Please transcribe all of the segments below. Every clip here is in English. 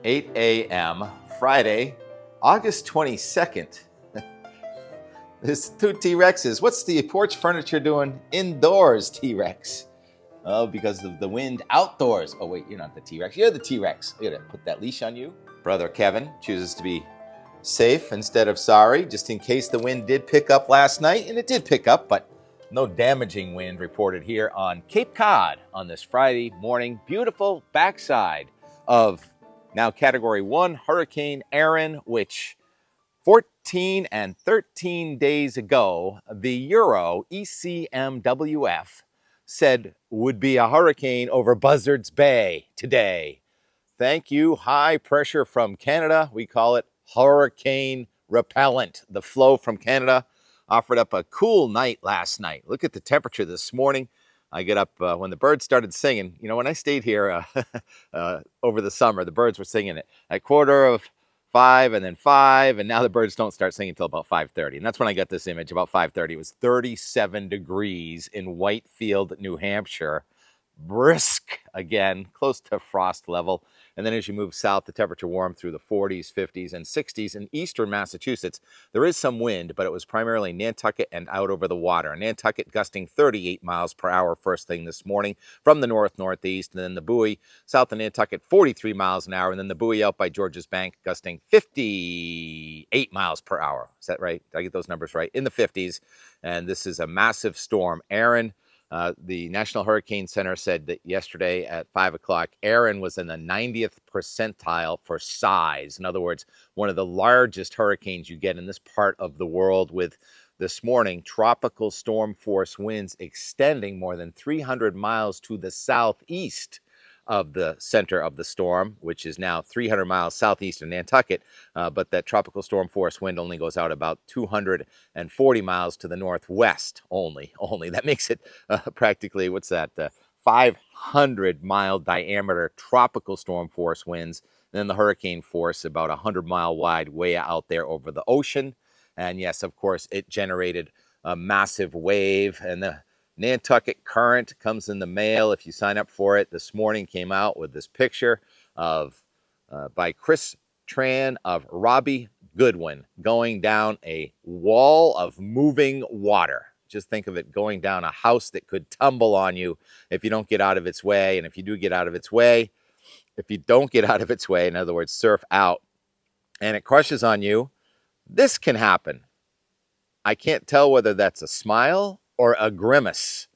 8 a.m. Friday, August 22nd. There's two T-Rexes. What's the porch furniture doing indoors, T-Rex? Oh, because of the wind outdoors. Oh, wait, you're not the T-Rex. You're the T-Rex. I gotta put that leash on you. Brother Kevin chooses to be safe instead of sorry, just in case the wind did pick up last night. And it did pick up, but no damaging wind reported here on Cape Cod on this Friday morning. Beautiful backside of now Category 1 Hurricane Erin, which 14 and 13 days ago, the Euro ECMWF said would be a hurricane over Buzzards Bay today. Thank you, high pressure from Canada. We call it hurricane repellent. The flow from Canada offered up a cool night last night. Look at the temperature this morning. I get up when the birds started singing. You know, when I stayed here over the summer, the birds were singing it at 4:45 and then 5, and now the birds don't start singing until about 5:30. And that's when I got this image, about 5:30. It was 37 degrees in Whitefield, New Hampshire. Brisk again, close to frost level. And then as you move south, the temperature warmed through the 40s, 50s, and 60s. In eastern Massachusetts, there is some wind, but it was primarily Nantucket and out over the water. Nantucket gusting 38 miles per hour first thing this morning from the north-northeast. And then the buoy south of Nantucket, 43 miles an hour. And then the buoy out by Georges Bank gusting 58 miles per hour. Is that right? Did I get those numbers right? In the 50s. And this is a massive storm. Erin, the National Hurricane Center said that yesterday at 5 o'clock, Erin was in the 90th percentile for size. In other words, one of the largest hurricanes you get in this part of the world, with this morning tropical storm force winds extending more than 300 miles to the southeast of the center of the storm, which is now 300 miles southeast of Nantucket. But that tropical storm force wind only goes out about 240 miles to the northwest only. That makes it practically, 500-mile diameter tropical storm force winds. And then the hurricane force, about 100-mile wide, way out there over the ocean. And yes, of course, it generated a massive wave. And the Nantucket Current comes in the mail if you sign up for it. This morning came out with this picture of by Chris Tran of Robbie Goodwin going down a wall of moving water. Just think of it going down a house that could tumble on you if you don't get out of its way. And if you do get out of its way, if you don't get out of its way, in other words, surf out, and it crushes on you, this can happen. I can't tell whether that's a smile or a grimace,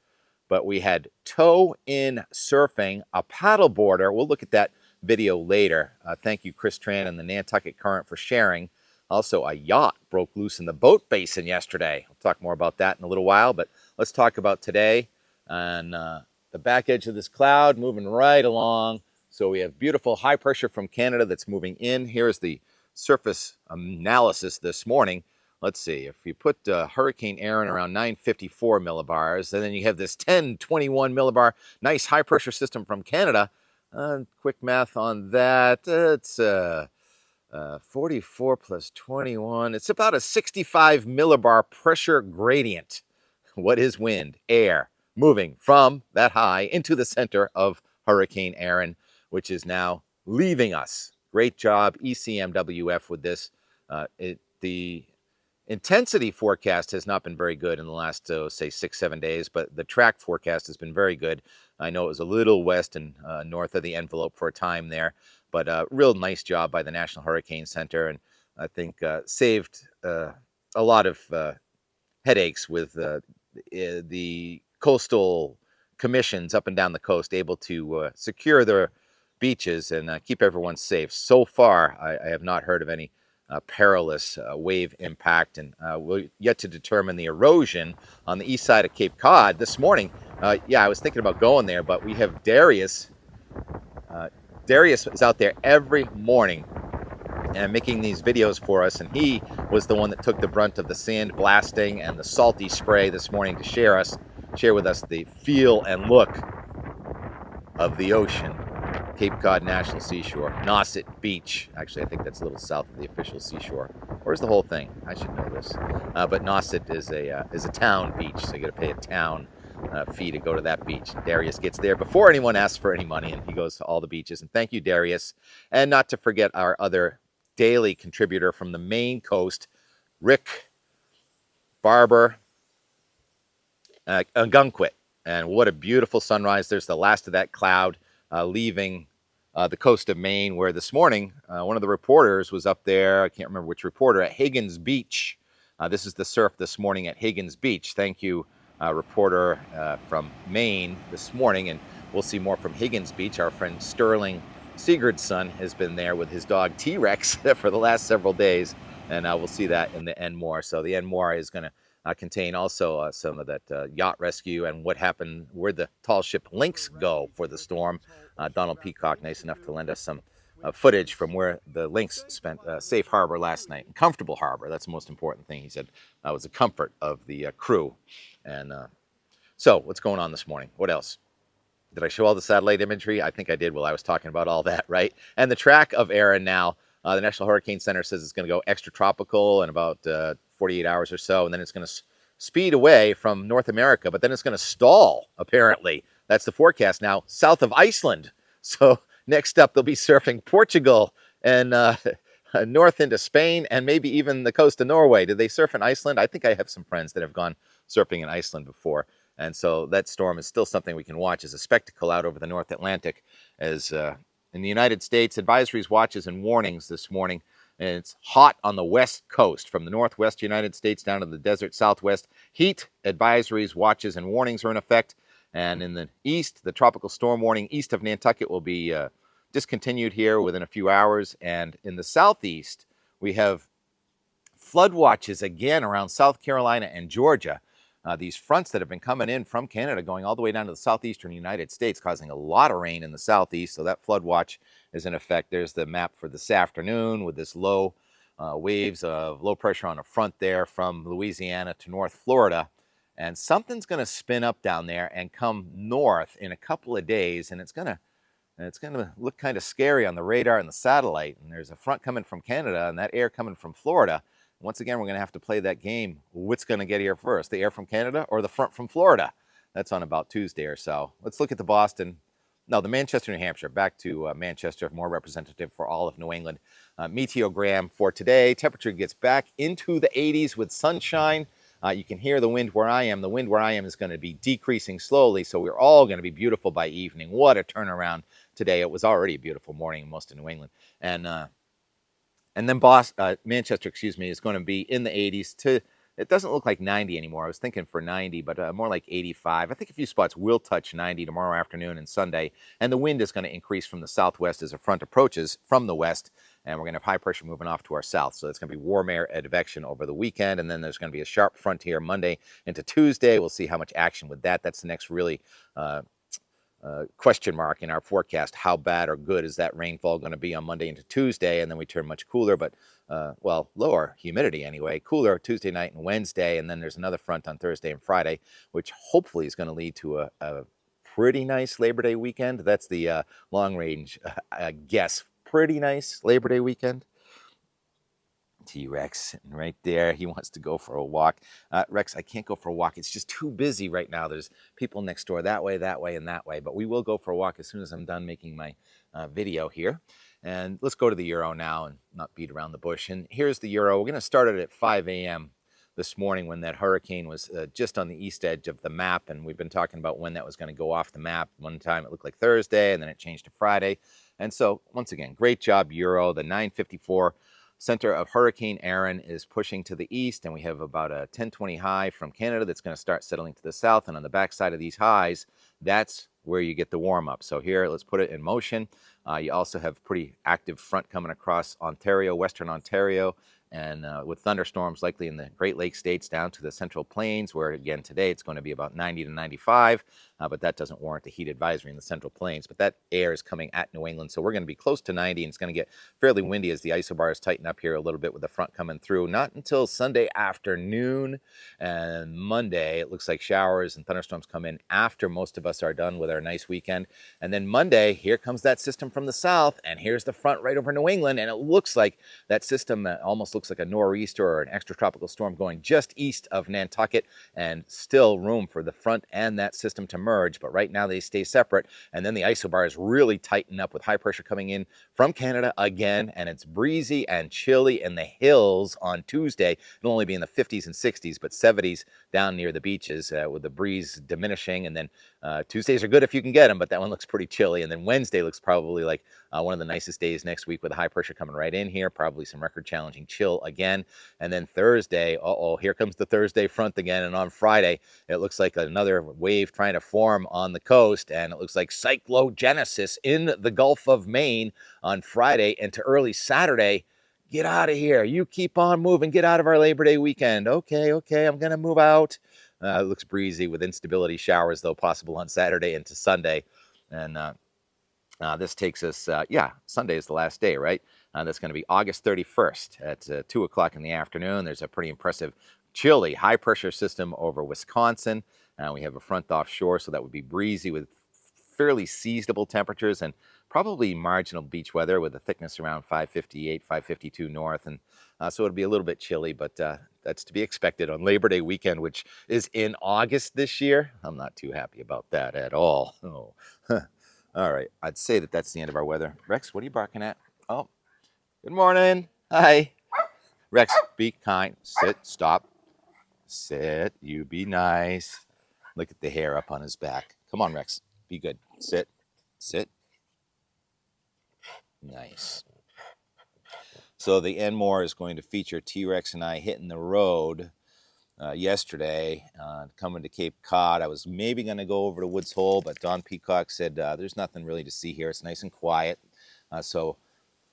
but we had toe-in surfing, a paddleboarder. We'll look at that video later. Thank you, Chris Tran and the Nantucket Current, for sharing. Also, a yacht broke loose in the boat basin yesterday. We'll talk more about that in a little while, but let's talk about today. And the back edge of this cloud moving right along. So we have beautiful high pressure from Canada that's moving in. Here's the surface analysis this morning. Let's see, if you put Hurricane Erin around 954 millibars, and then you have this 1021 millibar, nice high pressure system from Canada. Quick math on that, it's 44 plus 21. It's about a 65 millibar pressure gradient. What is wind? Air moving from that high into the center of Hurricane Erin, which is now leaving us. Great job, ECMWF, with this. The intensity forecast has not been very good in the last, say, 6-7 days, but the track forecast has been very good. I know it was a little west and north of the envelope for a time there, but real nice job by the National Hurricane Center, and I think saved a lot of headaches with the coastal commissions up and down the coast, able to secure their beaches and keep everyone safe. So far, I have not heard of any perilous wave impact, and we're yet to determine the erosion on the east side of Cape Cod. This morning, I was thinking about going there, but we have Darius. Darius is out there every morning and making these videos for us, and he was the one that took the brunt of the sand blasting and the salty spray this morning to share with us the feel and look of the ocean. Cape Cod National Seashore, Nauset Beach. Actually, I think that's a little south of the official seashore. Where's the whole thing? I should know this. But Nauset is a town beach, so you got to pay a town fee to go to that beach. Darius gets there before anyone asks for any money, and he goes to all the beaches. And thank you, Darius. And not to forget our other daily contributor from the Maine coast, Rick Barber Gunquit. And what a beautiful sunrise. There's the last of that cloud leaving the coast of Maine, where this morning one of the reporters was up there. I can't remember which reporter, at Higgins Beach. This is the surf this morning at Higgins Beach. Thank you, reporter from Maine this morning. And we'll see more from Higgins Beach. Our friend Sterling Sigurdsson has been there with his dog T-Rex for the last several days. And we'll see that in the Enmore. So the Enmore is going to contain also some of that yacht rescue and what happened, where the tall ship Lynx go for the storm. Donald Peacock, nice enough to lend us some footage from where the Lynx spent safe harbor last night. Comfortable harbor, that's the most important thing. He said was the comfort of the crew. And so what's going on this morning? What else? Did I show all the satellite imagery? I think I did while I was talking about all that, right? And the track of Erin now, the National Hurricane Center says it's going to go extratropical in about 48 hours or so, and then it's going to speed away from North America, but then it's going to stall, apparently. That's the forecast now, south of Iceland. So next up, they'll be surfing Portugal and north into Spain and maybe even the coast of Norway. Did they surf in Iceland? I think I have some friends that have gone surfing in Iceland before. And so that storm is still something we can watch as a spectacle out over the North Atlantic. As in the United States, advisories, watches, and warnings this morning. And it's hot on the west coast, from the northwest United States down to the desert southwest. Heat advisories, watches, and warnings are in effect. And in the east, the tropical storm warning east of Nantucket will be discontinued here within a few hours. And in the southeast, we have flood watches again around South Carolina and Georgia. These fronts that have been coming in from Canada going all the way down to the southeastern United States, causing a lot of rain in the southeast. So that flood watch is in effect. There's the map for this afternoon with this low waves of low pressure on a front there from Louisiana to North Florida. And something's going to spin up down there and come north in a couple of days. And it's going to look kind of scary on the radar and the satellite. And there's a front coming from Canada and that air coming from Florida. Once again, we're going to have to play that game. What's going to get here first, the air from Canada or the front from Florida? That's on about Tuesday or so. Let's look at the Manchester, New Hampshire. Back to Manchester, more representative for all of New England. Meteogram for today. Temperature gets back into the 80s with sunshine. You can hear the wind where I am. The wind where I am is going to be decreasing slowly, so we're all going to be beautiful by evening. What a turnaround today. It was already a beautiful morning in most of New England. And then Manchester, is going to be in the 80s. It doesn't look like 90 anymore. I was thinking for 90, but more like 85. I think a few spots will touch 90 tomorrow afternoon and Sunday. And the wind is going to increase from the southwest as a front approaches from the west. And we're going to have high pressure moving off to our south. So it's going to be warm air advection over the weekend. And then there's going to be a sharp front here Monday into Tuesday. We'll see how much action with that. That's the next really question mark in our forecast. How bad or good is that rainfall going to be on Monday into Tuesday? And then we turn much cooler, but lower humidity anyway, cooler Tuesday night and Wednesday. And then there's another front on Thursday and Friday, which hopefully is going to lead to a pretty nice Labor Day weekend. That's the long range guess. Pretty nice Labor Day weekend. T-Rex sitting right there. He wants to go for a walk. Rex, I can't go for a walk. It's just too busy right now. There's people next door that way, and that way. But we will go for a walk as soon as I'm done making my video here. And let's go to the Euro now and not beat around the bush. And here's the Euro. We're going to start it at 5 a.m. this morning when that hurricane was just on the east edge of the map. And we've been talking about when that was going to go off the map. One time it looked like Thursday, and then it changed to Friday. And so, once again, great job, Euro. The 954 center of Hurricane Erin is pushing to the east, and we have about a 1020 high from Canada that's going to start settling to the south. And on the backside of these highs, that's where you get the warm up. So here, let's put it in motion. You also have pretty active front coming across Ontario, Western Ontario, and with thunderstorms likely in the Great Lakes states down to the Central Plains, where again today it's going to be about 90 to 95. but that doesn't warrant a heat advisory in the Central Plains. But that air is coming at New England, so we're going to be close to 90, and it's going to get fairly windy as the isobars tighten up here a little bit with the front coming through. Not until Sunday afternoon, and Monday it looks like showers and thunderstorms come in after most of us are done with our nice weekend. And then Monday, here comes that system from the south, and here's the front right over New England, and it looks like that system almost looks like a nor'easter or an extratropical storm going just east of Nantucket, and still room for the front and that system to merge. But right now they stay separate, and then the isobars really tighten up with high pressure coming in from Canada again, and it's breezy and chilly in the hills on Tuesday. It'll only be in the 50s and 60s, but 70s down near the beaches with the breeze diminishing. And then Tuesdays are good if you can get them, but that one looks pretty chilly. And then Wednesday looks probably like one of the nicest days next week with the high pressure coming right in here, probably some record challenging chill again. And then Thursday, here comes the Thursday front again. And on Friday, it looks like another wave trying to form on the coast, and it looks like cyclogenesis in the Gulf of Maine on Friday into early Saturday. Get out of here. You keep on moving. Get out of our Labor Day weekend. Okay, I'm going to move out. It looks breezy with instability showers, though, possible on Saturday into Sunday. And this takes us, Sunday is the last day, right? That's going to be August 31st at 2 o'clock in the afternoon. There's a pretty impressive chilly high-pressure system over Wisconsin. We have a front offshore, so that would be breezy with fairly seasonable temperatures and probably marginal beach weather with a thickness around 558, 552 north. And so it'll be a little bit chilly, but that's to be expected on Labor Day weekend, which is in August this year. I'm not too happy about that at all. Oh. All right, I'd say that that's the end of our weather. Rex, what are you barking at? Oh, good morning. Hi. Rex, be kind. Sit, stop. Sit, you be nice. Look at the hair up on his back. Come on, Rex, be good. Sit, sit. Nice. So the Enmore is going to feature T-Rex and I hitting the road yesterday, coming to Cape Cod. I was maybe going to go over to Woods Hole, but Don Peacock said there's nothing really to see here. It's nice and quiet. So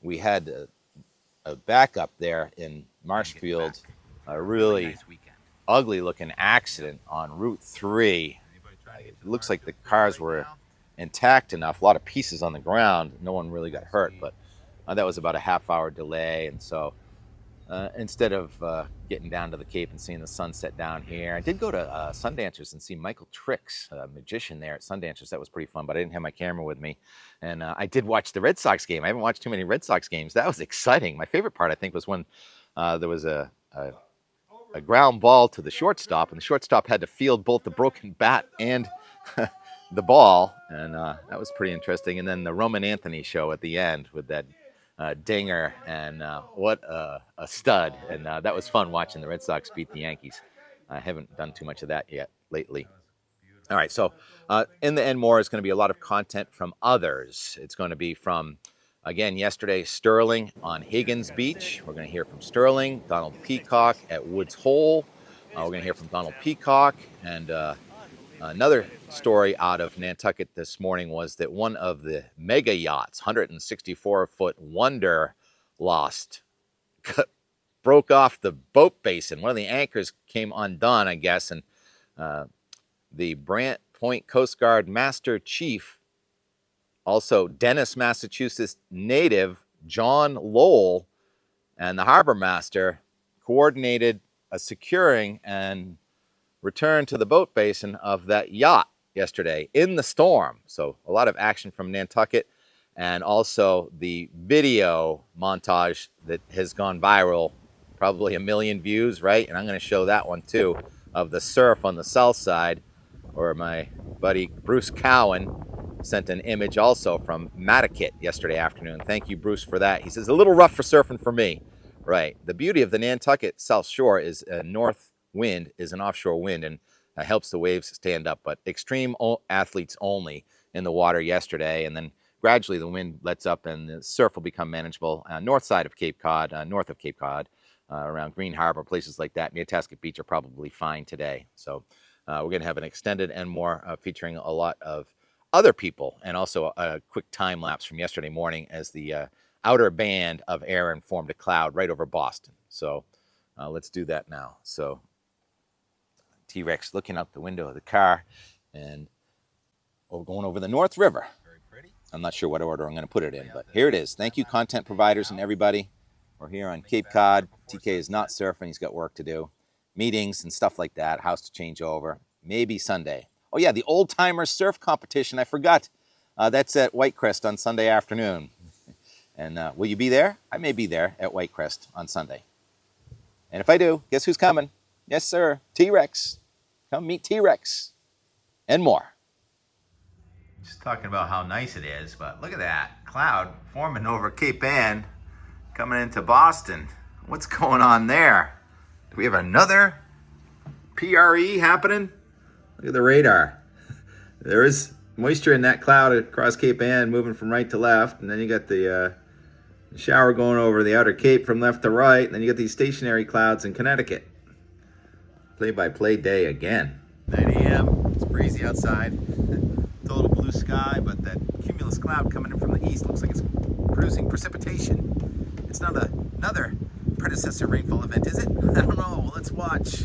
we had a backup there in Marshfield, a really ugly looking accident on Route 3. It looks like the cars were intact enough, a lot of pieces on the ground. No one really got hurt, but that was about a half-hour delay. And so instead of getting down to the Cape and seeing the sunset down here, I did go to Sundancers and see Michael Trix, a magician there at Sundancers. That was pretty fun, but I didn't have my camera with me. And I did watch the Red Sox game. I haven't watched too many Red Sox games. That was exciting. My favorite part, I think, was when there was a ground ball to the shortstop, and the shortstop had to field both the broken bat and the ball, and that was pretty interesting. And then the Roman Anthony show at the end with that dinger, and what a stud. And that was fun watching the Red Sox beat the Yankees. I haven't done too much of that yet lately. All right, so in the Enmore is going to be a lot of content from others. It's going to be from, again, yesterday, Sterling on Higgins Beach. We're going to hear from Sterling. Donald Peacock at Woods Hole. We're going to hear from Donald Peacock. And another story out of Nantucket this morning was that one of the mega yachts, 164-foot Wonder, broke off the boat basin. One of the anchors came undone, I guess, and the Brant Point Coast Guard Master Chief, also Dennis, Massachusetts native John Lowell, and the harbor master coordinated a securing and return to the boat basin of that yacht yesterday in the storm. So a lot of action from Nantucket, and also the video montage that has gone viral, probably 1 million views, right? And I'm going to show that one too, of the surf on the south side, where my buddy Bruce Cowan sent an image also from Nantucket yesterday afternoon. Thank you, Bruce, for that. He says, a little rough for surfing for me. Right. The beauty of the Nantucket South Shore is north wind is an offshore wind, and helps the waves stand up, but extreme athletes only in the water yesterday. And then gradually the wind lets up and the surf will become manageable. North side of Cape Cod, north of Cape Cod, around Green Harbor, places like that, Nantucket Beach are probably fine today. So we're going to have an extended and more featuring a lot of other people, and also a quick time lapse from yesterday morning as the outer band of Erin formed a cloud right over Boston. So let's do that now. So T-Rex looking out the window of the car, and we're going over the North River. I'm not sure what order I'm going to put it in, but here it is. Thank you, content providers and everybody. We're here on Cape Cod. TK is not surfing. He's got work to do. Meetings and stuff like that. House to change over. Maybe Sunday. Oh, yeah, the Old Timers Surf Competition. I forgot. That's at Whitecrest on Sunday afternoon. And will you be there? I may be there at Whitecrest on Sunday. And if I do, guess who's coming? Yes, sir. T-Rex. Come meet T-Rex. And more. Just talking about how nice it is, but look at that cloud forming over Cape Ann, coming into Boston. What's going on there? Do we have another PRE happening? Look at the radar. There is moisture in that cloud across Cape Ann, moving from right to left, and then you got the shower going over the outer Cape from left to right, and then you got these stationary clouds in Connecticut. Play-by-play day again. 9 a.m. It's breezy outside. Total blue sky, but that cumulus cloud coming in from the east looks like it's producing precipitation. It's not another predecessor rainfall event, is it? I don't know. Let's watch.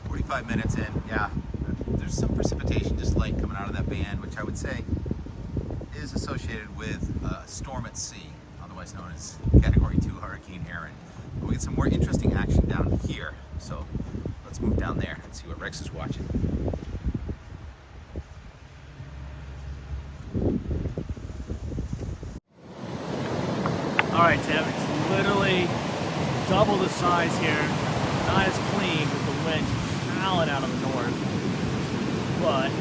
45 minutes in, yeah. There's some precipitation, just light, coming out of that band, which I would say is associated with a storm at sea, otherwise known as Category 2 Hurricane Erin. We'll get some more interesting action down here, so let's move down there and see what Rex is watching. All right, Tim, it's literally double the size here. Not as clean with the wind howling out of the north. But,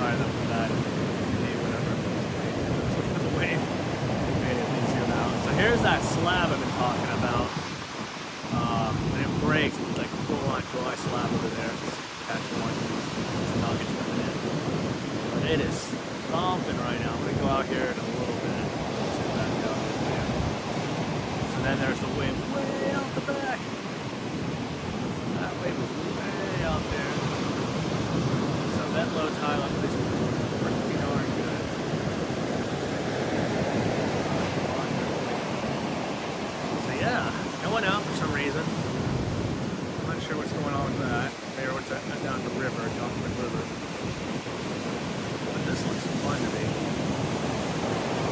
sorry for that. Whatever. The wave made it zoom out. So here's that slab I've been talking about. When it breaks, it's like full-on dry slab over there. Catch one. It's nuggets coming in. But it is thumping right now. I'm going to go out here in a little bit. Then there's the wave way out the back. That wave was way out there. So that low tide on this is pretty darn good. So yeah, no one out for some reason. I'm not sure what's going on with that. There, what's that down the river, Nantucket River. But this looks fun to me.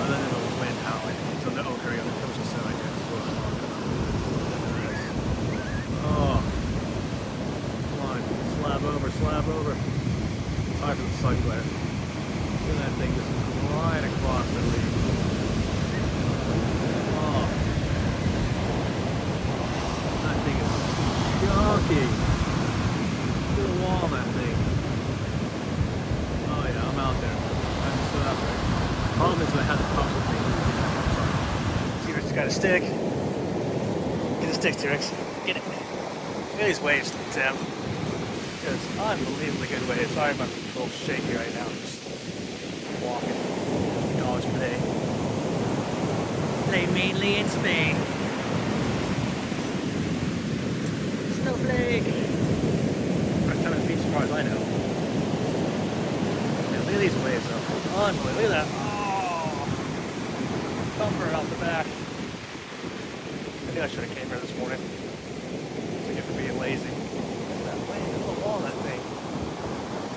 Other than the wind howling. So the here we go, the coastal side here. Oh, come on, slab over. Sorry for the sun glare. Look at that thing just right across the reef. Oh, that thing is junky. Look at the wall on that thing. Oh yeah, I'm out there. I'm just out there. The problem is I have the pump with me. T-Rex got a stick. Get the stick, T-Rex. Get it. Look at these waves, Tim. It's unbelievably good waves. Sorry if I'm a little shaky right now. I'm just walking. Dogs play. Play mainly in Spain. Snowflake. First time at the beach as far as I know. Man, look at these waves though. Unbelievable. Look at that. Oh. Thumper out the back. Maybe I should have came here this morning. For being lazy. Look at that wave, look at the wall of that thing.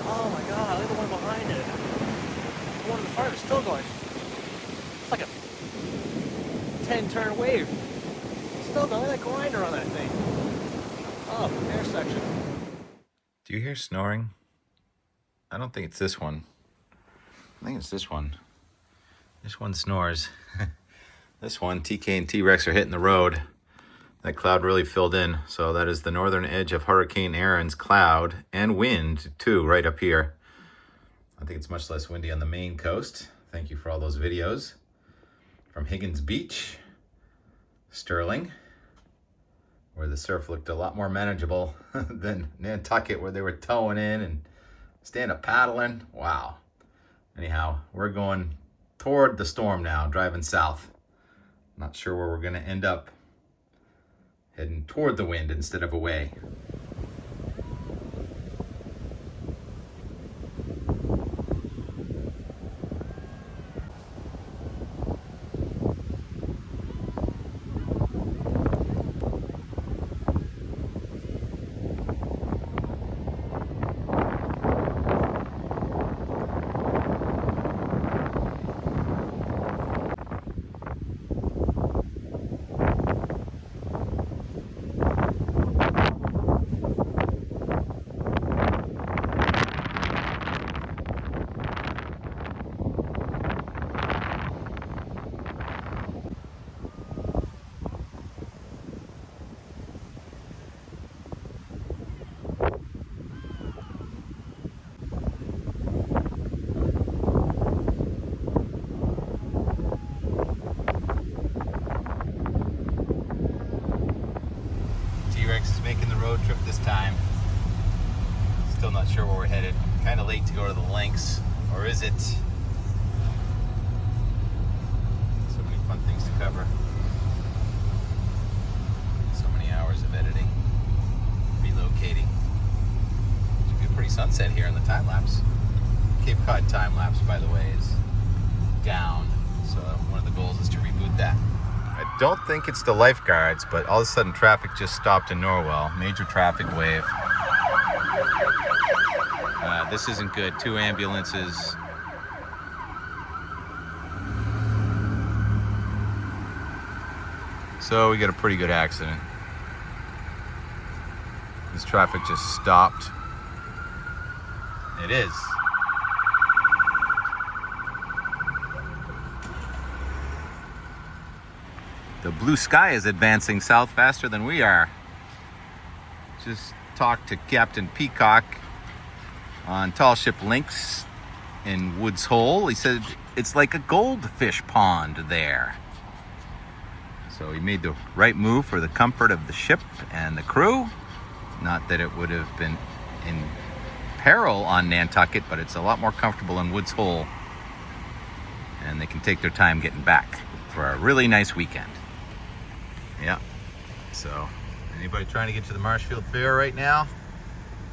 Oh my god, look at the one behind it. The one in the front is still going. It's like a 10-turn wave. It's still going, like a grinder on that thing. Oh, intersection. Do you hear snoring? I don't think it's this one. I think it's this one. This one snores. This one, TK and T-Rex are hitting the road. That cloud really filled in, so that is the northern edge of Hurricane Erin's cloud and wind too, right up here. I think it's much less windy on the Maine coast. Thank you for all those videos. From Higgins Beach, Sterling, where the surf looked a lot more manageable than Nantucket, where they were towing in and stand-up paddling. Wow. Anyhow, we're going toward the storm now, driving south. Not sure where we're gonna end up. Heading toward the wind instead of away. T-Rex making the road trip this time. Still not sure where we're headed. Kind of late to go to the Lynx, or is it? So many fun things to cover. So many hours of editing, relocating. Should be a pretty sunset here in the time lapse. Cape Cod time lapse, by the way, is down. So one of the goals is to reboot that. I don't think it's the lifeguards, but all of a sudden traffic just stopped in Norwell. Major traffic wave. This isn't good. 2 ambulances. So we got a pretty good accident. This traffic just stopped. It is. The blue sky is advancing south faster than we are. Just talked to Captain Peacock on tall ship Lynx in Woods Hole. He said it's like a goldfish pond there. So he made the right move for the comfort of the ship and the crew. Not that it would have been in peril on Nantucket, but it's a lot more comfortable in Woods Hole. And they can take their time getting back for a really nice weekend. Yeah. So anybody trying to get to the Marshfield Fair right now?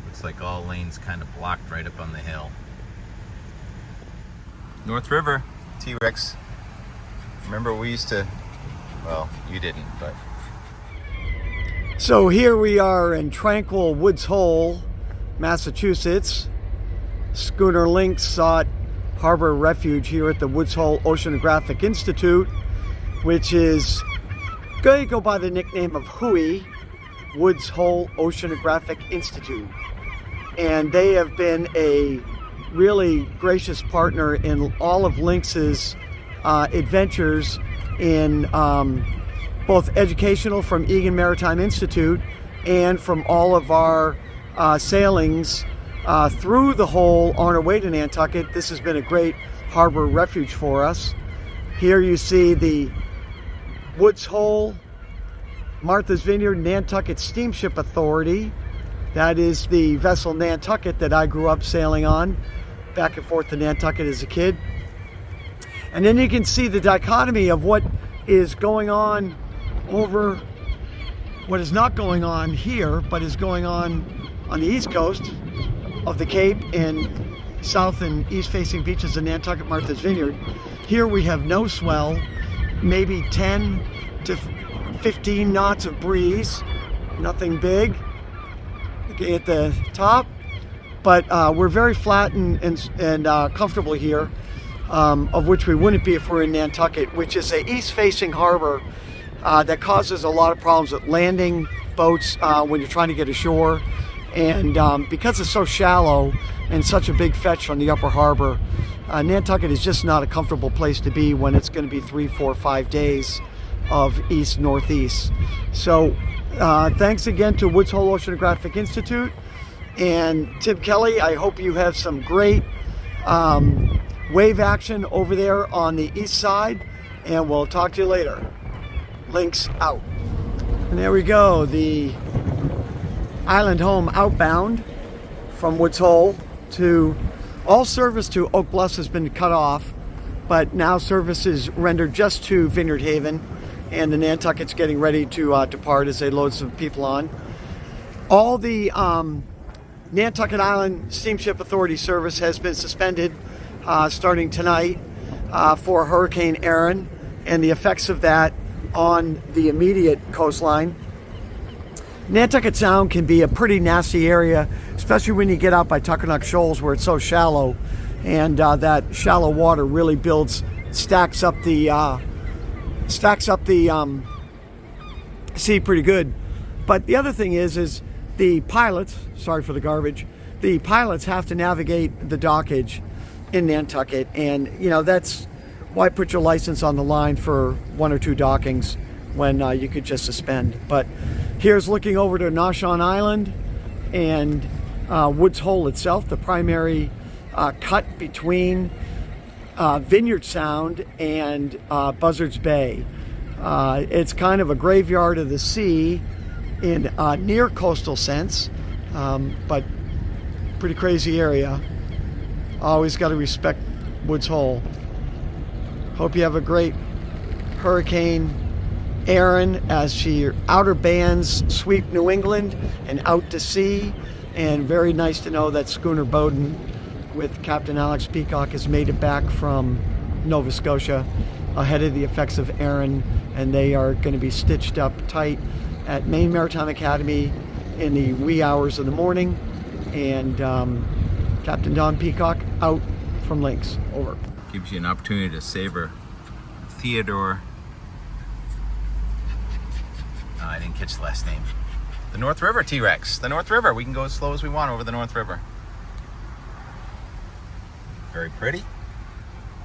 Looks like all lanes kind of blocked right up on the hill. North River, T-Rex. Remember we used to, well, you didn't, but. So here we are in tranquil Woods Hole, Massachusetts. Schooner Lynx sought harbor refuge here at the Woods Hole Oceanographic Institute, which is going to go by the nickname of WHOI, Woods Hole Oceanographic Institute. And they have been a really gracious partner in all of Lynx's adventures in both educational from Egan Maritime Institute and from all of our sailings through the hole on our way to Nantucket. This has been a great harbor refuge for us. Here you see the Woods Hole, Martha's Vineyard, Nantucket Steamship Authority. That is the vessel Nantucket that I grew up sailing on, back and forth to Nantucket as a kid. And then you can see the dichotomy of what is going on over, what is not going on here, but is going on the east coast of the Cape and south and east facing beaches of Nantucket, Martha's Vineyard. Here we have no swell, maybe 10 to 15 knots of breeze, nothing big at the top, but we're very flat and comfortable here, of which we wouldn't be if we're in Nantucket, which is a east-facing harbor that causes a lot of problems with landing boats when you're trying to get ashore. And because it's so shallow and such a big fetch on the upper harbor, Nantucket is just not a comfortable place to be when it's going to be 3, 4, 5 days of east-northeast. So thanks again to Woods Hole Oceanographic Institute and Tim Kelly. I hope you have some great wave action over there on the east side, and we'll talk to you later. Lynx out. And there we go, the island home outbound from Woods Hole. To all service to Oak Bluffs has been cut off, but now service is rendered just to Vineyard Haven, and the Nantucket's getting ready to depart as they load some people on. All the Nantucket Island Steamship Authority service has been suspended starting tonight for Hurricane Erin and the effects of that on the immediate coastline. Nantucket Sound can be a pretty nasty area, especially when you get out by Tuckernuck Shoals where it's so shallow, and that shallow water really stacks up the sea pretty good. But the other thing is the pilots, sorry for the garbage, the pilots have to navigate the dockage in Nantucket, and that's why put your license on the line for 1 or 2 dockings when you could just suspend. But here's looking over to Noshawn Island and Woods Hole itself, the primary cut between Vineyard Sound and Buzzards Bay. It's kind of a graveyard of the sea, in a near coastal sense, but pretty crazy area. Always got to respect Woods Hole. Hope you have a great Hurricane Erin as her outer bands sweep New England and out to sea. And very nice to know that Schooner Bowden with Captain Alex Peacock has made it back from Nova Scotia ahead of the effects of Erin, and they are going to be stitched up tight at Maine Maritime Academy in the wee hours of the morning. And Captain Don Peacock out from Lynx. Over. Gives you an opportunity to savor Theodore. Oh, I didn't catch the last name. The North River T-Rex. The North River. We can go as slow as we want over the North River. Very pretty.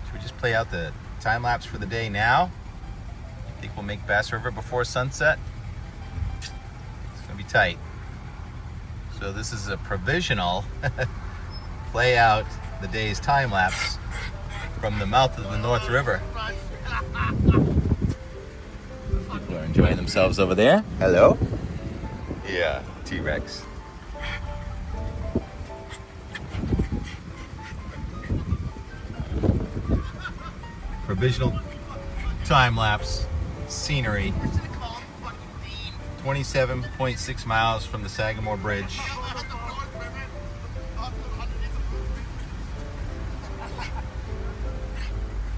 Should we just play out the time lapse for the day now? I think we'll make Bass River before sunset. It's gonna be tight. So this is a provisional play out the day's time lapse from the mouth of the North River. People are enjoying themselves over there. Hello? Yeah, T-Rex. Provisional time lapse scenery. 27.6 miles from the Sagamore Bridge.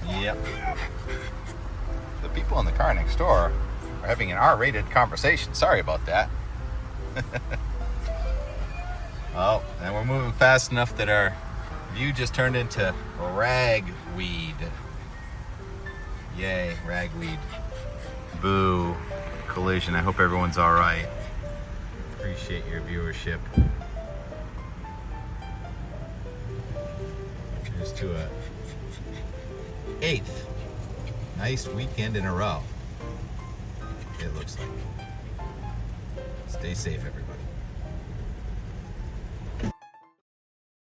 Yep. The people in the car next door are having an R-rated conversation. Sorry about that. Oh, and we're moving fast enough that our view just turned into ragweed. Yay, ragweed. Boo. Collision. I hope everyone's all right. Appreciate your viewership. Here's to a 8th nice weekend in a row. It looks like. Stay safe, everybody.